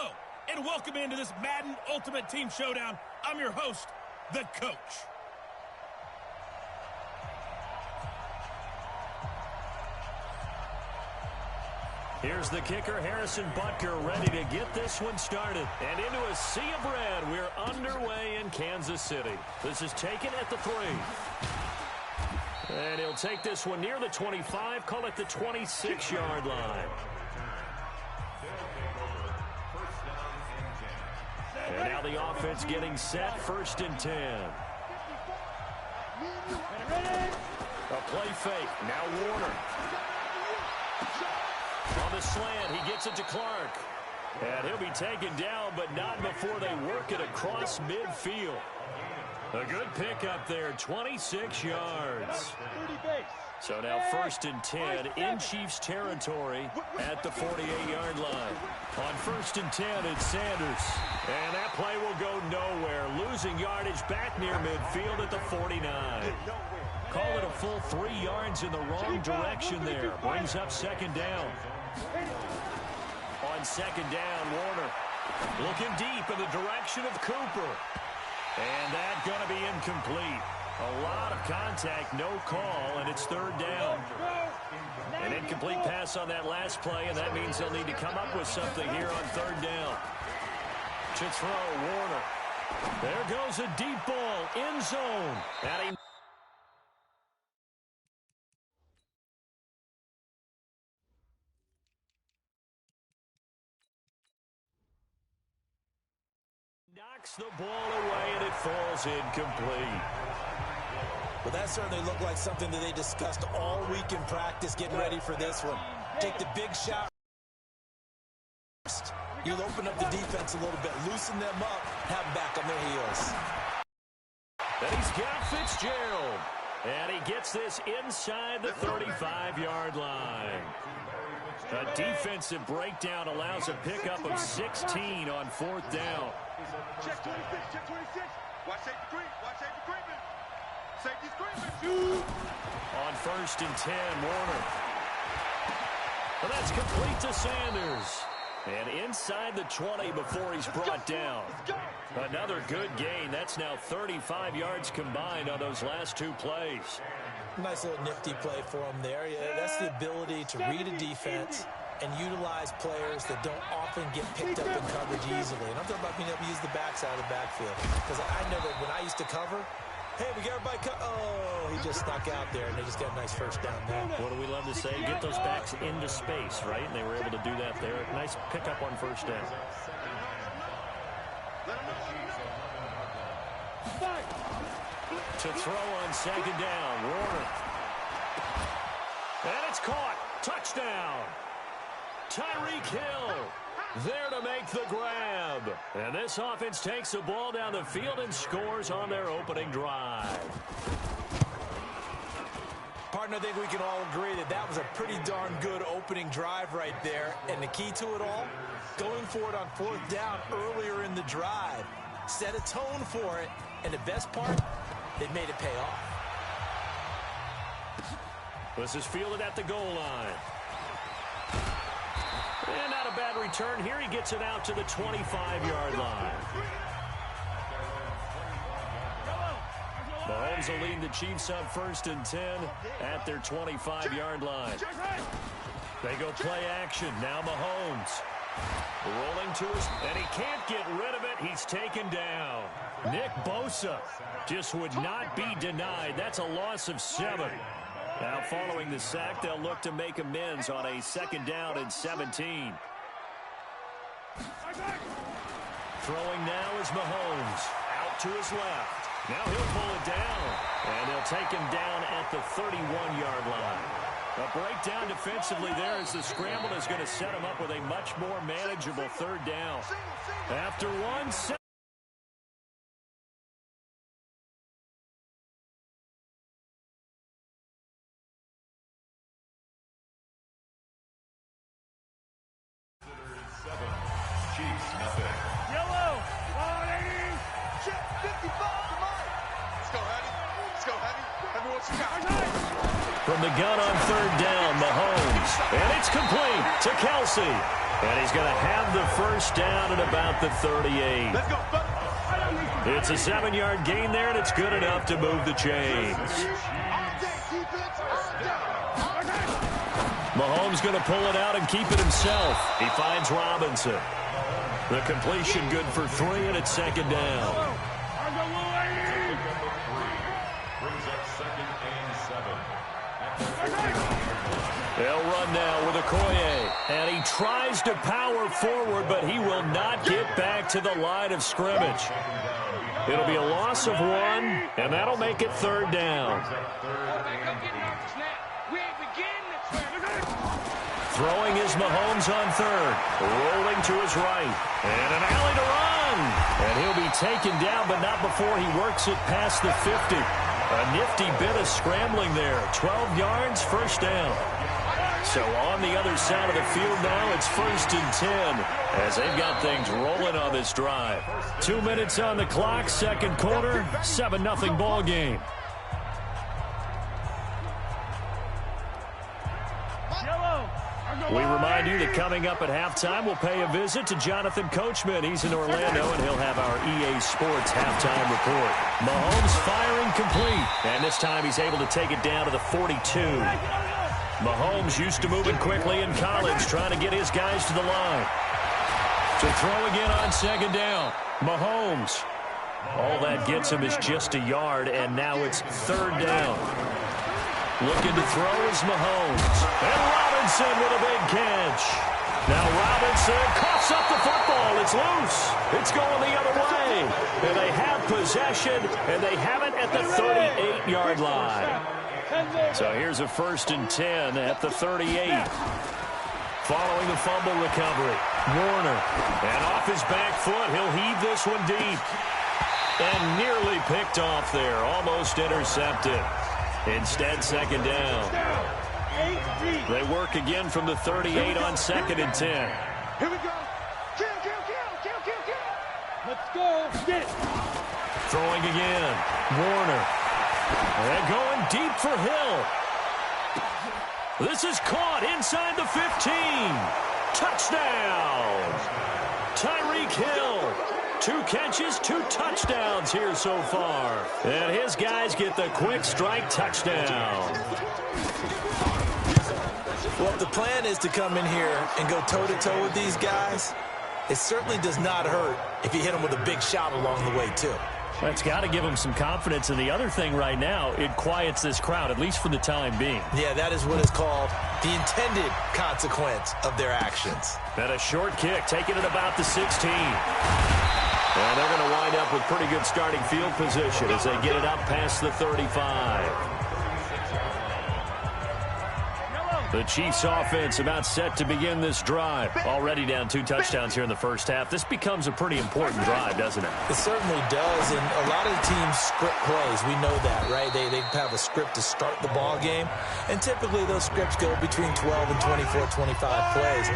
Hello, and welcome into this Madden Ultimate Team Showdown. I'm your host, the Coach. Here's the kicker, Harrison Butker, ready to get this one started. And into a sea of red, we're underway in Kansas City. This is taken at the 3. And he'll take this one near the 25, call it the 26-yard line. And now the offense getting set, 1st and 10. A play fake, now Warner. On the slant, he gets it to Clark. And he'll be taken down, but not before they work it across midfield. A good pickup there, 26 yards. So now 1st and 10 in Chiefs territory at the 48-yard line. On 1st and 10, it's Sanders. And that play will go nowhere, losing yardage back near midfield at the 49. Call it a full 3 yards in the wrong direction there. Brings up 2nd down. On 2nd down, Warner looking deep in the direction of Cooper. And that's going to be incomplete. A lot of contact, no call, and it's 3rd down. An incomplete pass on that last play, and that means they'll need to come up with something here on 3rd down. To throw, Warner. There goes a deep ball, end zone. Adding knocks the ball away, and it falls incomplete. Well, that certainly looked like something that they discussed all week in practice, getting ready for this one. Take the big shot. You'll open up the defense a little bit, loosen them up, have them back on their heels. And he's got Fitzgerald. And he gets this inside the 35-yard line. A defensive breakdown allows a pickup of 16 on 4th down. Check 26, check 26. Watch safety creep, watch safety creeping. Safety's creeping. On 1st and 10, Warner. But that's complete to Sanders. And inside the 20 before he's brought down. Another good gain. That's now 35 yards combined on those last 2 plays. Nice little nifty play for him there. Yeah, that's the ability to read a defense and utilize players that don't often get picked up in coverage easily. And I'm talking about being able to use the backside of the backfield. Because I know that when I used to cover, hey, we got everybody oh, he just snuck out there, and they just got a nice 1st down there. What do we love to say? Get those backs into space, right? And they were able to do that there. Nice pickup on 1st down. To throw on 2nd down, Warner. And it's caught. Touchdown. Tyreek Hill there to make the grab. And this offense takes the ball down the field and scores on their opening drive. Partner, I think we can all agree that that was a pretty darn good opening drive right there. And the key to it all, going for it on 4th down earlier in the drive. Set a tone for it. And the best part, they made it pay off. This is fielded at the goal line. And not a bad return here. He gets it out to the 25-yard line. Mahomes will lead the Chiefs up 1st and 10 at their 25-yard line. They go play action. Now Mahomes rolling to us, and he can't get rid of it. He's taken down. Nick Bosa just would not be denied. That's a loss of 7. Now following the sack, they'll look to make amends on a 2nd down and 17. Throwing now is Mahomes. Out to his left. Now he'll pull it down. And they'll take him down at the 31-yard line. A breakdown defensively there as the scramble is going to set him up with a much more manageable 3rd down. After 1 second. Yellow, 180, check 55, come on. Let's go, honey. Let's go, honey. Let me what you got. From the gun on third down, Mahomes. And it's complete to Kelsey. And he's going to have the first down at about the 38. Let's go, buddy. It's a 7-yard gain there, and it's good enough to move the chains. Mahomes going to pull it out and keep it himself. He finds Robinson. The completion good for 3, and it's second down. They'll run now with Okoye. And he tries to power forward, but he will not get back to the line of scrimmage. It'll be a loss of 1, and that'll make it third down. Throwing is Mahomes on third. Rolling to his right. And an alley to run. And he'll be taken down, but not before he works it past the 50. A nifty bit of scrambling there. 12 yards, first down. So on the other side of the field now, it's 1st and 10 as they've got things rolling on this drive. 2 minutes on the clock, second quarter, 7-0 ball game. We remind you that coming up at halftime, we'll pay a visit to Jonathan Coachman. He's in Orlando, and he'll have our EA Sports halftime report. Mahomes firing complete, and this time he's able to take it down to the 42. Mahomes used to moving quickly in college, trying to get his guys to the line. To throw again on second down. Mahomes. All that gets him is just a yard, and now it's third down. Looking to throw is Mahomes. And Robinson with a big catch. Now Robinson coughs up the football. It's loose. It's going the other way. And they have possession, and they have it at the 38-yard line. So here's a 1st and 10 at the 38. Following the fumble recovery, Warner. And off his back foot, he'll heave this one deep. And nearly picked off there, almost intercepted. Instead, second down. They work again from the 38 on 2nd and 10. Here we go. Kill. Let's go. Get it. Throwing again. Warner. And going deep for Hill. This is caught inside the 15. Touchdown. Tyreek Hill. 2 catches, 2 touchdowns here so far. And his guys get the quick strike touchdown. Well, if the plan is to come in here and go toe-to-toe with these guys, it certainly does not hurt if you hit them with a big shot along the way, too. That's got to give them some confidence. And the other thing right now, it quiets this crowd, at least for the time being. Yeah, that is what is called the intended consequence of their actions. And a short kick, taking it about the 16. And they're going to wind up with pretty good starting field position as they get it up past the 35. The Chiefs offense about set to begin this drive. Already down 2 touchdowns here in the first half. This becomes a pretty important drive, doesn't it? It certainly does, and a lot of the teams script plays. We know that, right? They have a script to start the ball game, and typically those scripts go between 12 and 24, 25 plays.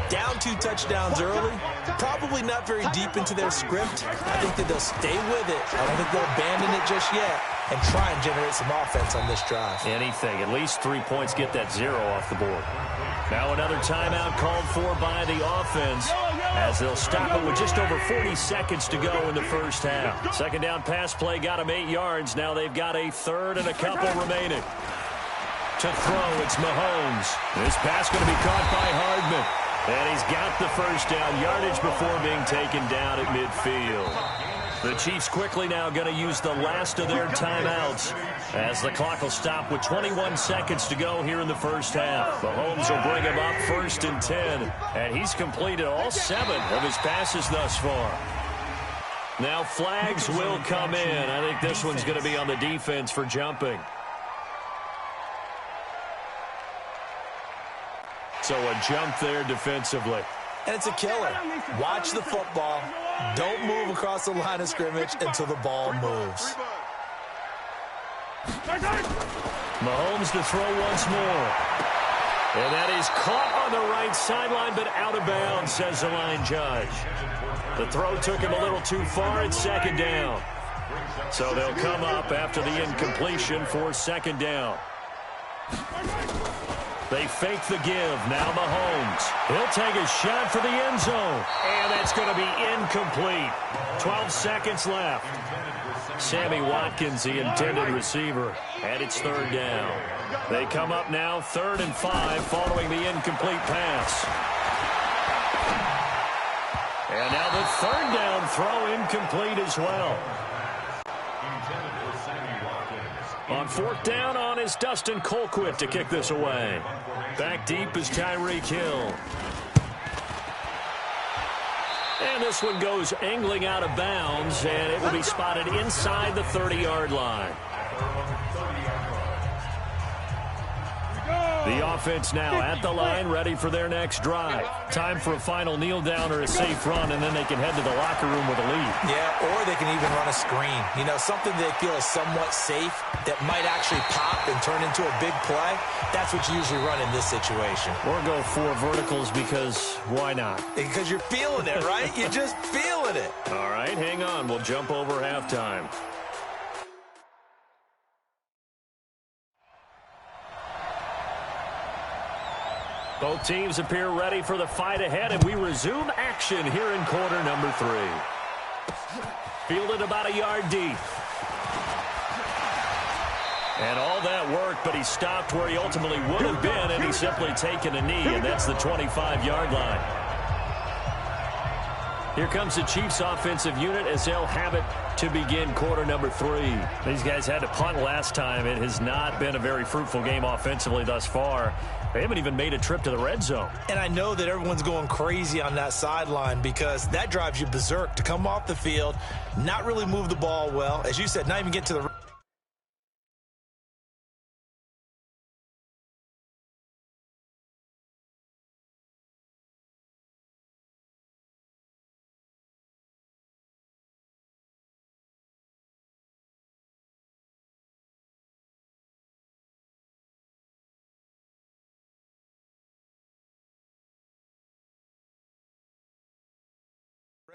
Down 2 touchdowns early, probably not very deep into their script. I think that they'll stay with it. I don't think they'll abandon it just yet and try and generate some offense on this drive. Anything. At least 3 points, get that 0 off the board. Now another timeout called for by the offense as they'll stop it with just over 40 seconds to go in the first half. Second down pass play got them 8 yards. Now they've got a third and a couple remaining. To throw, it's Mahomes. This pass going to be caught by Hardman. And he's got the first down, yardage before being taken down at midfield. The Chiefs quickly now going to use the last of their timeouts as the clock will stop with 21 seconds to go here in the first half. Mahomes will bring him up 1st and 10, and he's completed all 7 of his passes thus far. Now flags will come in. I think this one's going to be on the defense for jumping. So a jump there defensively. And it's a killer. Watch the football. Don't move across the line of scrimmage until the ball moves. Mahomes to throw once more. And that is caught on the right sideline, but out of bounds, says the line judge. The throw took him a little too far. It's second down. So they'll come up after the incompletion for second down. They fake the give. Now Mahomes. He'll take a shot for the end zone. And that's going to be incomplete. 12 seconds left. Sammy Watkins, the intended receiver. And it's third down. They come up now 3rd and 5 following the incomplete pass. And now the third down throw incomplete as well. On 4th down on is Dustin Colquitt to kick this away. Back deep is Tyreek Hill. And this one goes angling out of bounds, and it will be spotted inside the 30-yard line. The offense now at the line, ready for their next drive. Time for a final kneel down or a safe run, and then they can head to the locker room with a lead. Yeah, or they can even run a screen. You know, something they feel is somewhat safe that might actually pop and turn into a big play. That's what you usually run in this situation. Or go 4 verticals because why not? Because you're feeling it, right? You're just feeling it. All right, hang on. We'll jump over halftime. Both teams appear ready for the fight ahead, and we resume action here in quarter number 3. Fielded about a yard deep. And all that work, but he stopped where he ultimately would have been, and he's simply taken a knee, and that's the 25-yard line. Here comes the Chiefs offensive unit as they'll have it to begin quarter number 3. These guys had to punt last time. It has not been a very fruitful game offensively thus far. They haven't even made a trip to the red zone. And I know that everyone's going crazy on that sideline because that drives you berserk to come off the field, not really move the ball well. As you said, not even get to the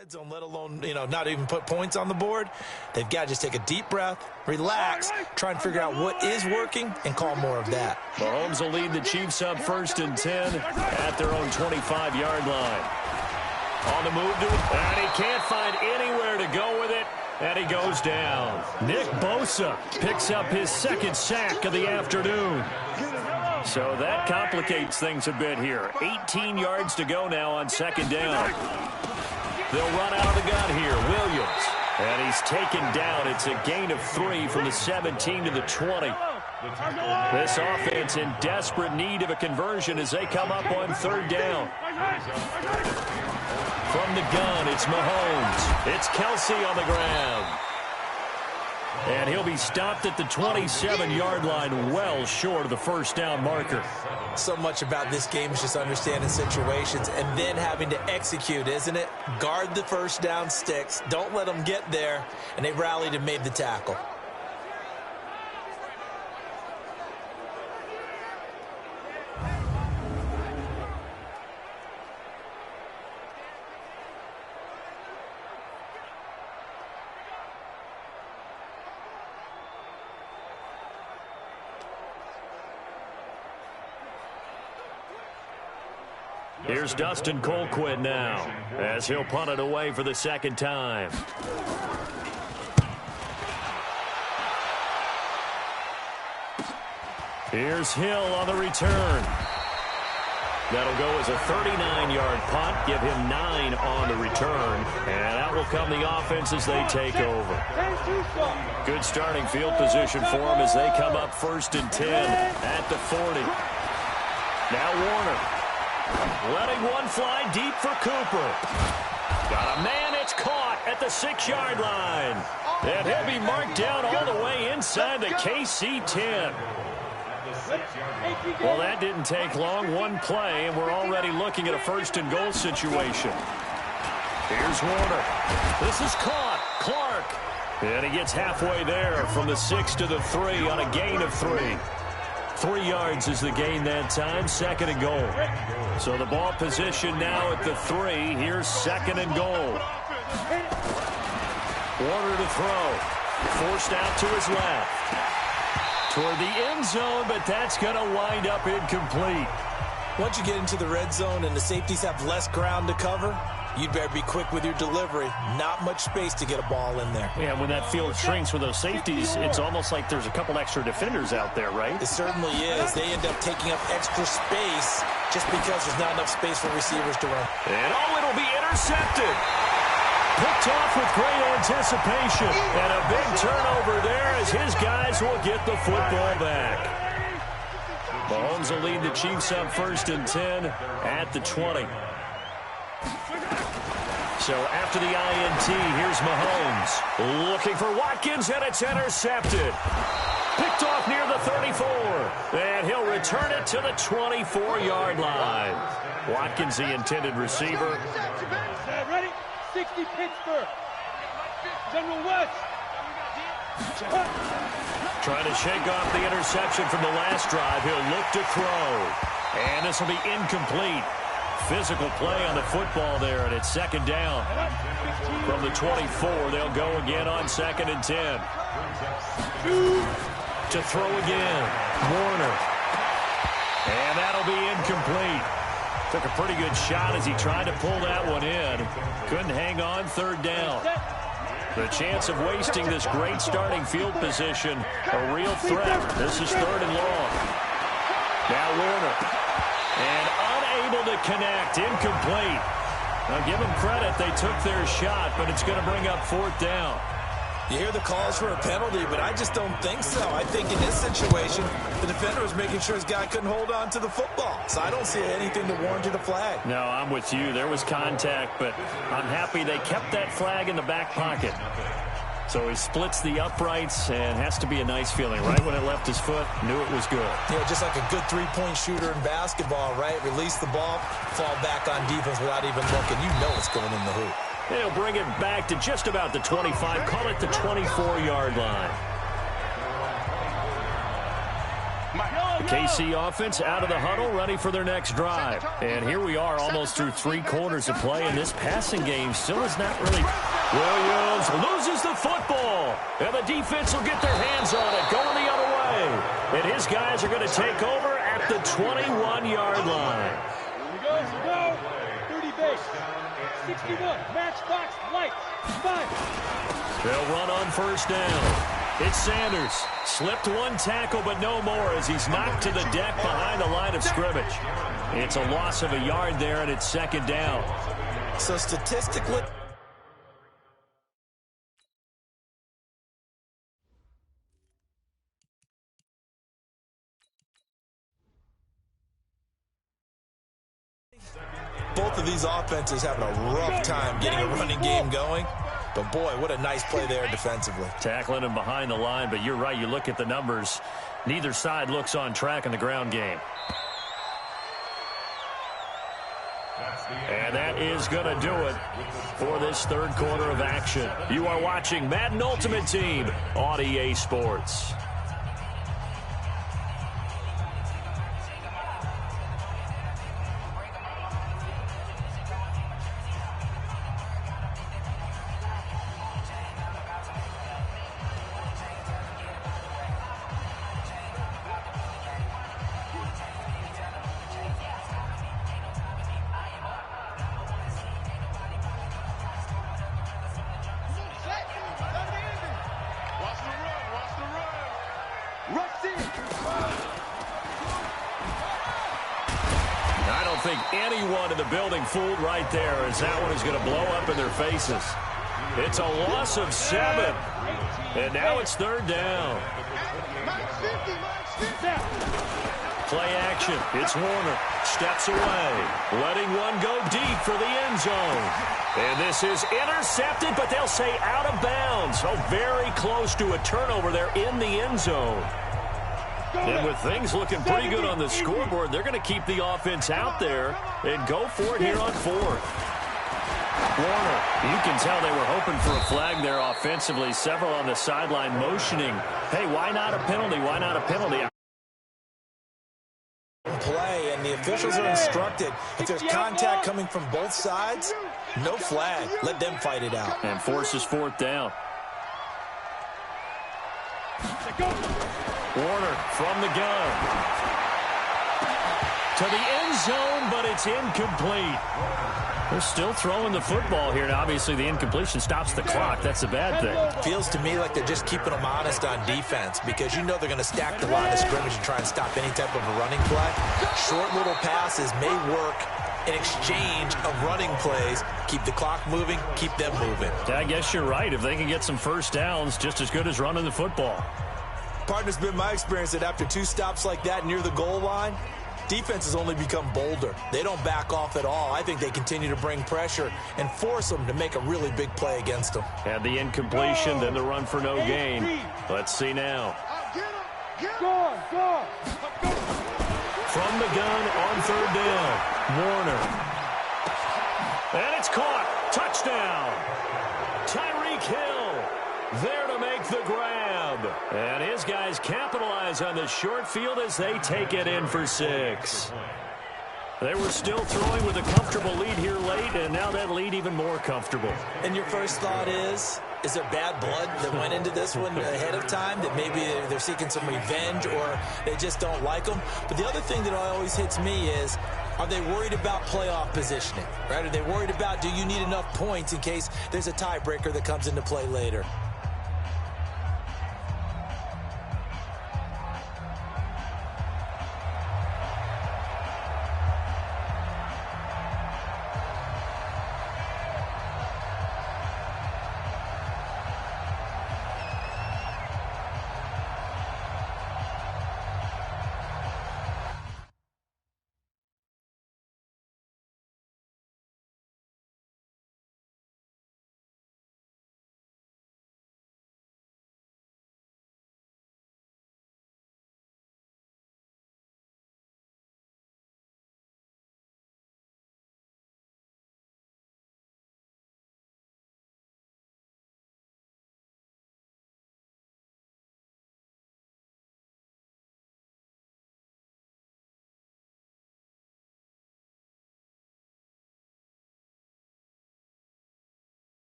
red zone, let alone, not even put points on the board. They've got to just take a deep breath, relax, try and figure out what is working, and call more of that. Mahomes will lead the Chiefs up 1st and 10 at their own 25-yard line. On the move, and he can't find anywhere to go with it, and he goes down. Nick Bosa picks up his 2nd sack of the afternoon. So that complicates things a bit here. 18 yards to go now on 2nd down. They'll run out of the gun here. Williams. And he's taken down. It's a gain of 3 from the 17 to the 20. This offense in desperate need of a conversion as they come up on 3rd down. From the gun, it's Mahomes. It's Kelsey on the ground. And he'll be stopped at the 27-yard line, well short of the 1st down marker. So much about this game is just understanding situations and then having to execute, isn't it? Guard the 1st down sticks. Don't let them get there. And they rallied and made the tackle. Here's Dustin Colquitt now as he'll punt it away for the 2nd time. Here's Hill on the return. That'll go as a 39-yard punt, give him 9 on the return, and out will come the offense as they take over. Good starting field position for them as they come up 1st and 10 at the 40. Now Warner. Letting one fly deep for Cooper. Got a man, it's caught at the 6-yard line. And he'll be marked down all the way inside the KC 10. Well, that didn't take long. One play, and we're already looking at a 1st and goal situation. Here's Warner. This is caught. Clark. And he gets halfway there from the 6 to the 3 on a gain of 3. 3 yards is the gain that time, 2nd and goal. So the ball position now at the 3. Here's 2nd and goal. Warner to throw. Forced out to his left. Toward the end zone, but that's going to wind up incomplete. Once you get into the red zone and the safeties have less ground to cover, you'd better be quick with your delivery. Not much space to get a ball in there. Yeah, when that field shrinks with those safeties, it's almost like there's a couple extra defenders out there, right? It certainly is. They end up taking up extra space just because there's not enough space for receivers to run. And it'll be intercepted. Picked off with great anticipation. And a big turnover there as his guys will get the football back. Mahomes will lead the Chiefs up 1st and 10 at the 20. So after the INT, here's Mahomes. Looking for Watkins, and it's intercepted. Picked off near the 34. And he'll return it to the 24-yard line. Watkins, the intended receiver. Ready? 60 Pittsburgh. General West. Trying to shake off the interception from the last drive. He'll look to throw. And this will be incomplete. Physical play on the football there, and it's 2nd down. From the 24, they'll go again on 2nd and 10. To throw again. Warner. And that'll be incomplete. Took a pretty good shot as he tried to pull that one in. Couldn't hang on, 3rd down. The chance of wasting this great starting field position, a real threat. This is 3rd and long. Now Warner. And unable to connect, incomplete. Now give them credit, they took their shot, but it's going to bring up 4th down. You hear the calls for a penalty, but I just don't think so. I think in this situation, the defender was making sure his guy couldn't hold on to the football. So I don't see anything to warrant a flag. No, I'm with you. There was contact, but I'm happy they kept that flag in the back pocket. So he splits the uprights, and has to be a nice feeling. Right when it left his foot, knew it was good. Yeah, just like a good three-point shooter in basketball, right? Release the ball, fall back on defense without even looking. You know it's going in the hoop. They'll bring it back to just about the 25. Call it the 24-yard line. The KC offense out of the huddle, ready for their next drive. And here we are almost through 3 quarters of play, and this passing game still is not really... Williams loses the football, and the defense will get their hands on it, going the other way. And his guys are going to take over at the 21-yard line. Here we go. 30 base. 61. Matchbox lights. 5. They'll run on 1st down. It's Sanders. Slipped one tackle, but no more as he's knocked to the deck behind the line of scrimmage. It's a loss of a yard there, and it's 2nd down. So statistically... Both of these offenses having a rough time getting a running game going. But, boy, what a nice play there defensively. Tackling him behind the line, but you're right. You look at the numbers. Neither side looks on track in the ground game. And that is going to do it for this 3rd quarter of action. You are watching Madden Ultimate Team on EA Sports. I don't think anyone in the building fooled right there, as that one is going to blow up in their faces. It's a loss of 7. And now it's 3rd down. Play action. It's Warner. Steps away. Letting one go deep for the end zone. And this is intercepted, but they'll say out of bounds. So very close to a turnover there in the end zone. And with things looking pretty good on the scoreboard, they're going to keep the offense out there and go for it here on 4th. Warner, you can tell they were hoping for a flag there offensively. Several on the sideline motioning, hey, why not a penalty? Why not a penalty? Play, and the officials are instructed, if there's contact coming from both sides, no flag. Let them fight it out. And forces 4th down. Go. Warner from the gun. To the end zone, but it's incomplete. They're still throwing the football here, and obviously the incompletion stops the clock. That's a bad thing. Feels to me like they're just keeping them honest on defense because you know they're going to stack the line of scrimmage and try and stop any type of a running play. Short little passes may work in exchange of running plays. Keep the clock moving, keep them moving. Yeah, I guess you're right. If they can get some first downs, just as good as running the football. Partner, it's been my experience that after 2 stops like that near the goal line, defense has only become bolder. They don't back off at all. I think they continue to bring pressure and force them to make a really big play against them. Had the incompletion, then the run for no gain. Let's see now. Go. From the gun on 3rd down, Warner. And it's caught. Touchdown. Tyreek Hill there to make the grab. And his guys capitalize on the short field as they take it in for 6. They were still throwing with a comfortable lead here late, and now that lead even more comfortable. And your first thought is there bad blood that went into this one ahead of time, that maybe they're seeking some revenge or they just don't like them? But the other thing that always hits me is, are they worried about playoff positioning, right? Are they worried about, do you need enough points in case there's a tiebreaker that comes into play later?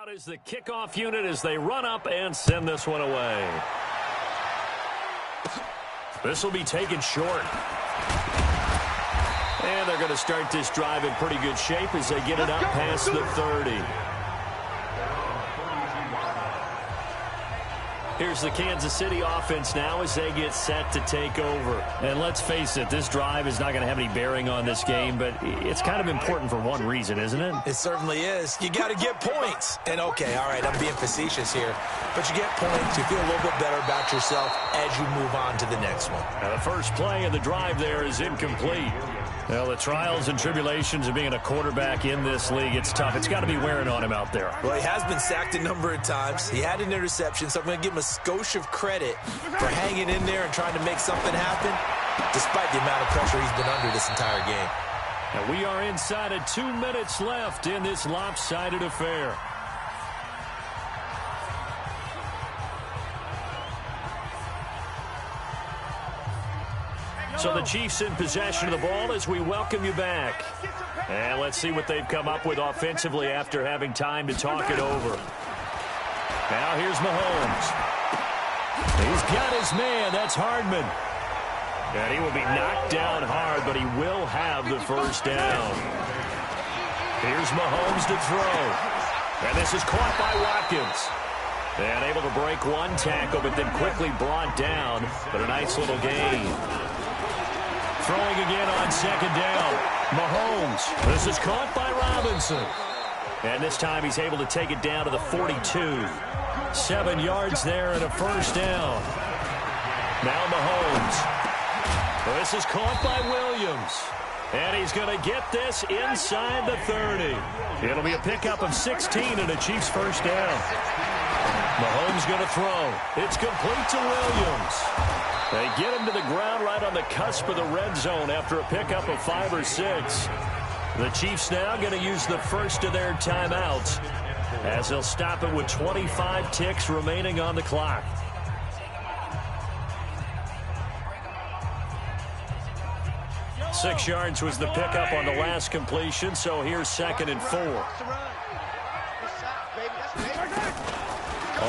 Out is the kickoff unit as they run up and send this one away. This will be taken short. And they're going to start this drive in pretty good shape as they get it up past the 30. Here's the Kansas City offense now as they get set to take over. And let's face it, this drive is not going to have any bearing on this game, but it's kind of important for one reason, isn't it? It certainly is. You got to get points. And, okay, all right, I'm being facetious here. But you get points, you feel a little bit better about yourself as you move on to the next one. Now the first play of the drive there is incomplete. Well, the trials and tribulations of being a quarterback in this league, it's tough. It's got to be wearing on him out there. Well, he has been sacked a number of times. He had an interception, so I'm going to give him a skosh of credit for hanging in there and trying to make something happen, despite the amount of pressure he's been under this entire game. And we are inside of 2 minutes left in this lopsided affair. So the Chiefs in possession of the ball as we welcome you back. And let's see what they've come up with offensively after having time to talk it over. Now here's Mahomes. He's got his man. That's Hardman. And he will be knocked down hard, but he will have the first down. Here's Mahomes to throw. And this is caught by Watkins. And able to break one tackle, but then quickly brought down. But a nice little gain. Throwing again on second down. Mahomes. This is caught by Robinson. And this time he's able to take it down to the 42. 7 yards there and a first down. Now Mahomes. This is caught by Williams. And he's going to get this inside the 30. It'll be a pickup of 16 and a Chiefs first down. Mahomes going to throw. It's complete to Williams. They get him to the ground right on the cusp of the red zone after a pickup of 5 or 6. The Chiefs now going to use the first of their timeouts as they'll stop it with 25 ticks remaining on the clock. Six yards was the pickup on the last completion, so here's 2nd and 4.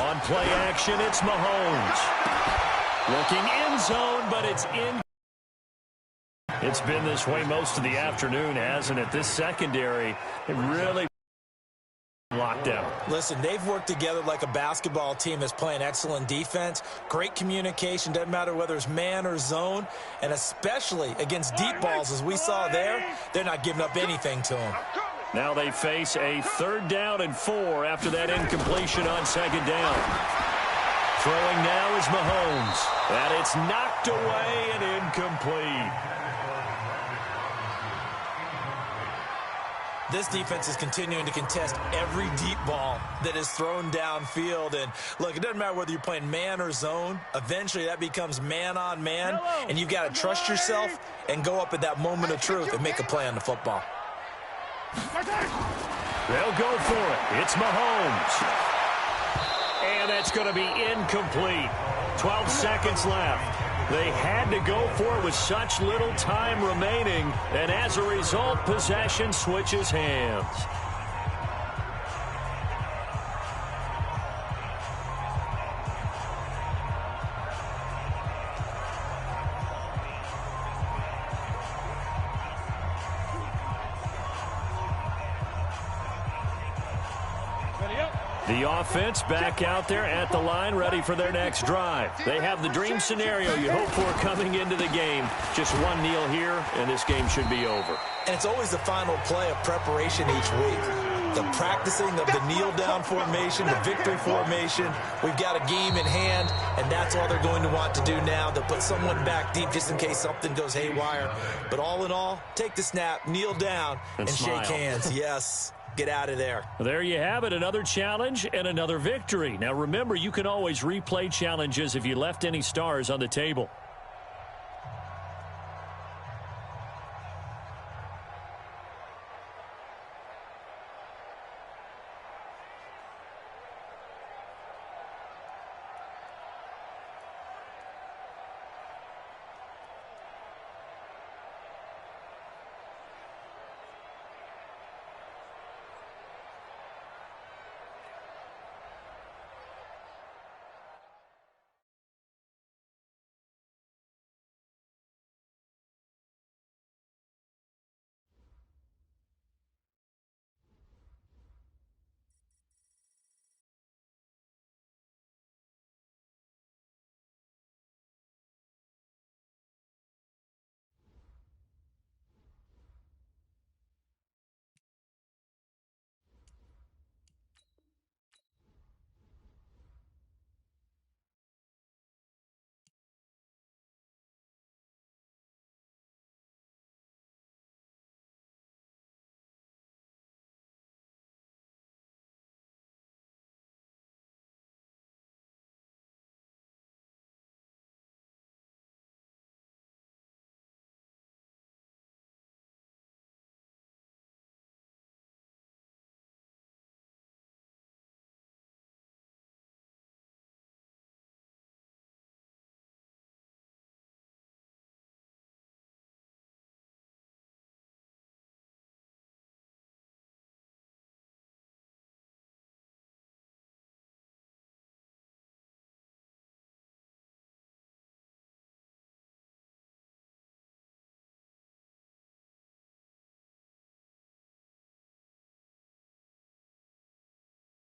On play action, it's Mahomes. Looking end zone, but it's in. It's been this way most of the afternoon, hasn't it? This secondary, it really locked down. Listen, they've worked together like a basketball team that's playing excellent defense. Great communication, doesn't matter whether it's man or zone, and especially against deep balls as we saw there, they're not giving up anything to them. Now they face a 3rd down and 4 after that incompletion on second down. Throwing now is Mahomes. And it's knocked away and incomplete. This defense is continuing to contest every deep ball that is thrown downfield. And, look, it doesn't matter whether you're playing man or zone. Eventually that becomes man on man. And you've got to trust yourself and go up at that moment of truth and make a play on the football. They'll go for it. It's Mahomes. And that's going to be incomplete. 12 seconds left. They had to go for it with such little time remaining. And as a result, possession switches hands. The offense back out there at the line, ready for their next drive. They have the dream scenario you hope for coming into the game. Just one kneel here, and this game should be over. And it's always the final play of preparation each week. The practicing of the kneel-down formation, the victory formation. We've got a game in hand, and that's all they're going to want to do now. They'll put someone back deep just in case something goes haywire. But all in all, take the snap, kneel down, and shake hands. Yes. Get out of there. There you have it, another challenge and another victory. Now remember, you can always replay challenges if you left any stars on the table.